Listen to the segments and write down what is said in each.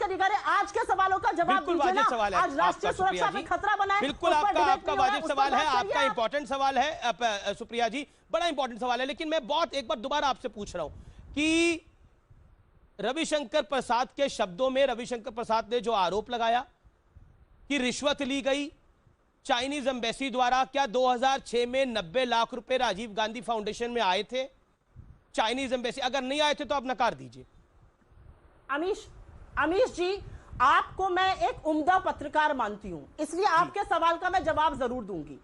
से नहीं करे, आज के सवालों का जवाब दीजिए ना। सवाल है आज राष्ट्रीय सुरक्षा पे खतरा बना है। बिल्कुल आपका वाजिब सवाल है, आपका इंपॉर्टेंट सवाल है सुप्रिया जी, बड़ा इंपॉर्टेंट सवाल है। लेकिन मैं बहुत एक बार दोबारा आपसे पूछ रहा हूं कि रविशंकर प्रसाद के शब्दों में रविशंकर प्रसाद ने जो आरोप लगाया कि रिश्वत ली गई चाइनीज एम्बेसी द्वारा, क्या 2006 में 90 लाख रुपए राजीव गांधी फाउंडेशन में आए थे चाइनीज एम्बेसी? अगर नहीं आए थे तो आप नकार दीजिए। अमीश जी, आपको मैं एक उम्दा पत्रकार मानती हूं, इसलिए आपके सवाल का मैं जवाब जरूर दूंगी।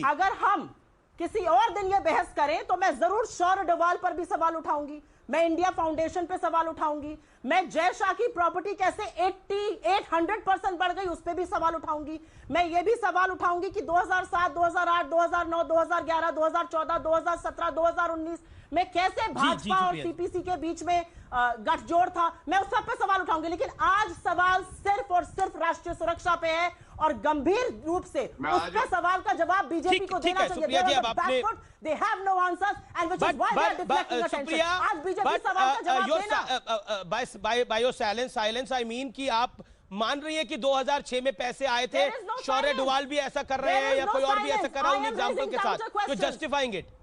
अगर हम किसी और दिन ये बहस करें तो मैं जरूर शौर्य डोभाल पर भी सवाल उठाऊंगी, मैं इंडिया फाउंडेशन पे सवाल उठाऊंगी, मैं जय शाह की प्रॉपर्टी कैसे 800% बढ़ गई उस पे भी सवाल उठाऊंगी। मैं ये भी सवाल उठाऊंगी कि 2007, 2008, 2009, 2011, 2014, 2017, 2019 में कैसे भाजपा और सीपीसी के बीच में गठजोड़ था, मैं उस सब पे सवाल उठाऊंगी। लेकिन आज सवाल सिर्फ और सिर्फ राष्ट्रीय सुरक्षा पे है और गंभीर रूप से उसके सवाल का जवाब बीजेपी को देना चाहिए। They have no answers and which is why they are deflecting attention. आज बीजेपी सवाल का जवाब देना। By your silence I mean कि आप मान रही है कि 2006 में पैसे आए थे, शौर्य डोभाल भी ऐसा कर रहे हैं या कोई और भी ऐसा कर रहा है उन एग्जाम्पल के साथ, तो justifying it.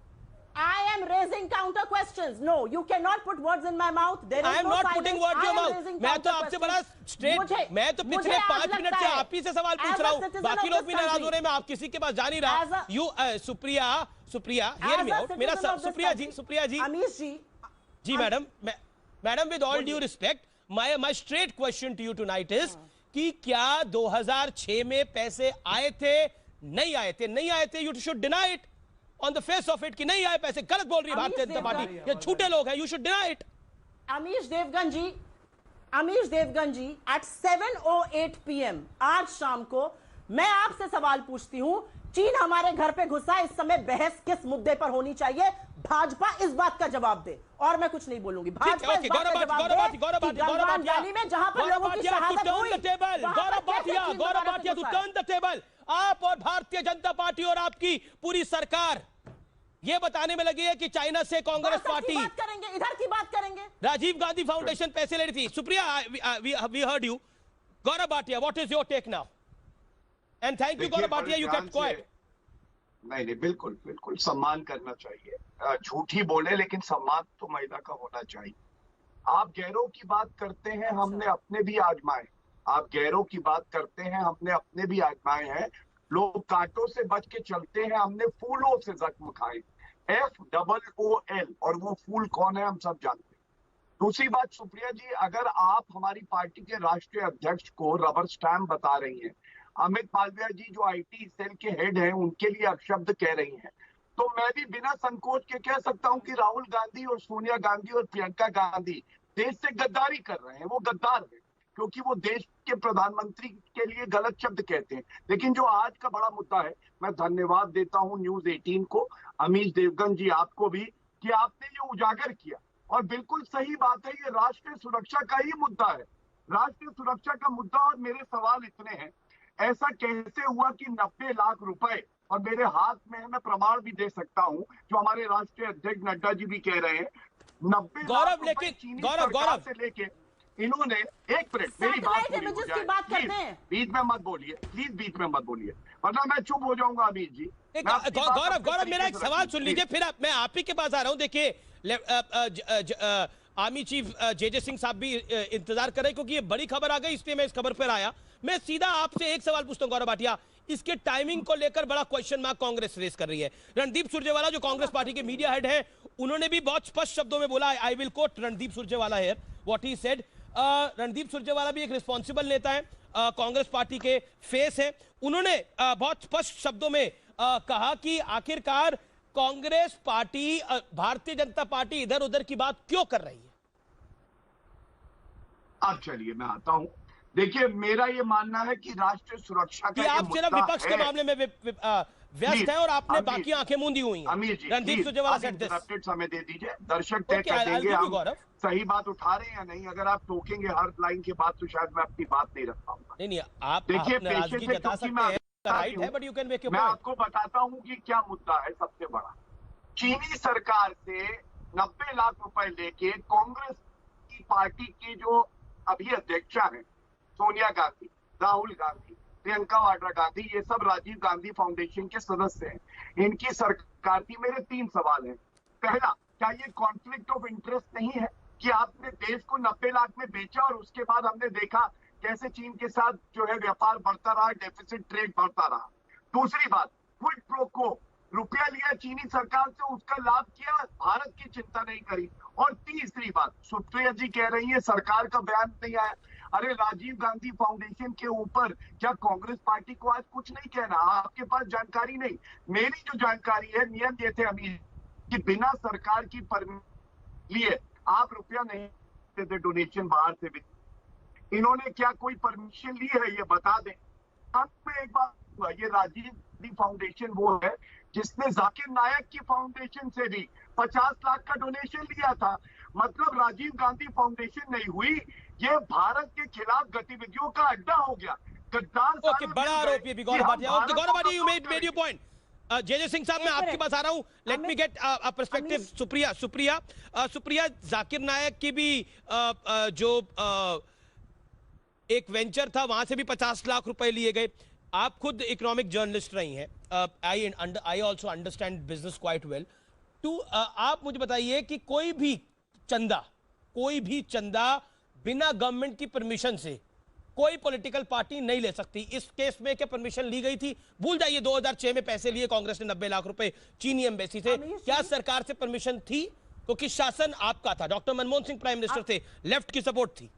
I am raising counter questions. No, you cannot put words in my mouth. There is no silence. I am not putting words in your mouth. मैं तो आपसे बड़ा स्ट्रेट, मैं तो पिछले 5 मिनट से आप ही से सवाल पूछ रहा हूँ, बाकी लोग भी नाराज हो रहे हैं, मैं आप किसी के पास जा नहीं रहा। You Supriya hear me out. मेरा सुप्रिया जी अमीश जी madam with all due respect, my straight question to you tonight is कि क्या 2006 में पैसे आए थे, नहीं आए थे? नहीं आए थे, you should deny it on the face of it कि नहीं आए पैसे। गलत बोल रही है भारतीय जनता पार्टी, ये झूठे लोग हैं, you should deny it। Amish Devgan ji at 7:08 PM आज शाम को मैं आपसे सवाल पूछती हूं, चीन हमारे घर पे घुसा, इस समय बहस किस मुद्दे पर होनी चाहिए? भाजपा इस बात का जवाब दे और मैं कुछ नहीं बोलूंगी। भाजपा इस बात का जवाब दे कि गलवान वैली में जहां पर लोगों की शहादत हुई, Gaurav Bhatia to turn the table। आप और भारतीय जनता पार्टी और आपकी पूरी सरकार ये बताने में लगी है कि चाइना से कांग्रेस पार्टी इधर की बात करेंगे। राजीव गांधी फाउंडेशन पैसे ले रही थी। Supriya we heard you. Gaurav Bhatia, what is your take now? And thank you Gaurav Bhatia, you kept quiet. नहीं बिल्कुल सम्मान करना चाहिए। झूठ ही बोले लेकिन सम्मान तो महिला का होना चाहिए। आप गैरों की बात करते हैं, हमने अपने भी आजमाए। आप गैरों की बात करते हैं, हमने अपने भी आजमाए हैं। लोग कांटों से बच के चलते हैं, हमने फूलों से जख्म खाए। FOOL, और वो फूल कौन है हम सब जानते हैं। दूसरी बात सुप्रिया जी, अगर आप हमारी पार्टी के राष्ट्रीय अध्यक्ष को रबर स्टैम्प बता रही हैं, अमित मालवीय जी जो IT सेल के हेड हैं उनके लिए अपशब्द कह रही हैं, तो मैं भी बिना संकोच के कह सकता हूं कि राहुल गांधी और सोनिया गांधी और प्रियंका गांधी देश से गद्दारी कर रहे हैं। वो गद्दार है क्योंकि वो देश के प्रधानमंत्री के लिए गलत शब्द कहते हैं। लेकिन जो आज का बड़ा मुद्दा है, मैं धन्यवाद देता हूं न्यूज 18 को, अमीश देवगन जी आपको भी, कि आपने ये उजागर किया। और बिल्कुल सही बात है, ये राष्ट्रीय सुरक्षा का ही मुद्दा है, राष्ट्रीय सुरक्षा का मुद्दा। और मेरे सवाल इतने हैं, ऐसा कैसे हुआ कि 90 लाख रुपए, और मेरे हाथ में है, मैं प्रमाण भी दे सकता हूं, जो हमारे राष्ट्रीय अध्यक्ष नड्डा जी भी कह रहे हैं, 90 लाख रुपए चीनी सरकार से लेके इन्होंने, एक मिनट मेरी बात बीच में मत बोलिए, प्लीज बीच में मत बोलिए, वरना मैं चुप हो जाऊंगा। अमीश जी गौरव मेरा एक सवाल सुन लीजिए, फिर मैं आप ही के पास आ रहा हूं। देखिए आर्मी चीफ जे सिंह साहब भी इंतजार कर रहे हैं क्योंकि ये बड़ी खबर आ गई, इसलिए मैं इस खबर पर आया। मैं सीधा आपसे एक सवाल पूछता हूं गौरव भाटिया, इसके टाइमिंग को लेकर बड़ा क्वेश्चन मार्क कांग्रेस रेस कर रही है। रणदीप सुरजेवाला जो कांग्रेस पार्टी के मीडिया हेड है, उन्होंने भी बहुत स्पष्ट शब्दों में बोला, I will quote Randeep Surjewala here what he said. Randeep Surjewala भी एक रिस्पॉन्सिबल नेता है, कांग्रेस पार्टी के फेस है। उन्होंने बहुत स्पष्ट शब्दों में कहा कि आखिरकार कांग्रेस पार्टी, भारतीय जनता पार्टी इधर उधर की बात क्यों कर रही है? अब चलिए मैं आता हूं। देखिए मेरा ये मानना है कि राष्ट्रीय सुरक्षा का आप सिर्फ विपक्ष के मामले में व्यस्त है और आपने बाकी आंखें मूंदी हुई हैं। अमीर जी रणदीप सुरजेवाला सेड दिस। समय दे दीजिए, दर्शक तय कर देंगे हम सही बात उठा रहे हैं या नहीं। अगर आप टोकेंगे हर लाइन के बाद तो शायद मैं अपनी बात नहीं रख पाऊंगा। नहीं आप देखिए पेशे से क्योंकि मैं आपको बताता हूं कि क्या मुद्दा है सबसे बड़ा। चीनी सरकार से 90 लाख रुपए लेके कांग्रेस की पार्टी की जो अभी अध्यक्षा है सोनिया गांधी, राहुल गांधी, प्रियंका वाड्रा गांधी, ये सब राजीव गांधी फाउंडेशन के सदस्य हैं। इनकी सरकार थी। मेरे 3 सवाल हैं। पहला, क्या ये कॉन्फ्लिक्ट ऑफ इंटरेस्ट नहीं है कि आपने देश को 90 लाख में बेचा और उसके बाद हमने देखा कैसे चीन के साथ जो है व्यापार बढ़ता रहा, डेफिसिट ट्रेड बढ़ता रहा। दूसरी बात, क्विड प्रो को, रुपया लिया चीनी सरकार से, उसका लाभ किया, भारत की चिंता नहीं करी। और तीसरी बात, सुप्रिया जी कह रही है सरकार का बयान नहीं आया। अरे राजीव गांधी फाउंडेशन के ऊपर क्या कांग्रेस पार्टी को आज कुछ नहीं कहना? आपके पास जानकारी नहीं। मेरी जो जानकारी है, नियम ये थे अमीर कि बिना सरकार की परमिशन लिए आप रुपया नहीं देते डोनेशन बाहर से भी। इन्होंने क्या कोई परमिशन ली है, ये बता दें। अब में एक बात, ये राजीव गांधी फाउंडेशन वो है जिसने जाकिर नायक की फाउंडेशन से भी 50 लाख का डोनेशन लिया था। मतलब राजीव गांधी फाउंडेशन नहीं हुई, ये भारत के खिलाफ गतिविधियों का अड्डा हो गया। गद्दार ओके, बड़ा आरोप ये भी Gaurav Bhatia. Okay Gaurav Bhatia, you made your point. J Singh साहब, मैं आपके पास आ रहा हूं। Let me get a perspective. Supriya, Zakir Naik की भी जो एक वेंचर था, वहां से भी 50 लाख रुपए लिए गए। आप खुद इकोनॉमिक जर्नलिस्ट रही हैं। I also understand business quite well. आप मुझे बताइए कि कोई भी चंदा बिना गवर्नमेंट की परमिशन से कोई पॉलिटिकल पार्टी नहीं ले सकती। इस केस में क्या परमिशन ली गई थी? भूल जाइए 2006 में पैसे लिए कांग्रेस ने 90 लाख रुपए चीनी एम्बेसी से। क्या सरकार से परमिशन थी? क्योंकि शासन आपका था, doctor Manmohan Singh prime minister थे, लेफ्ट की सपोर्ट थी।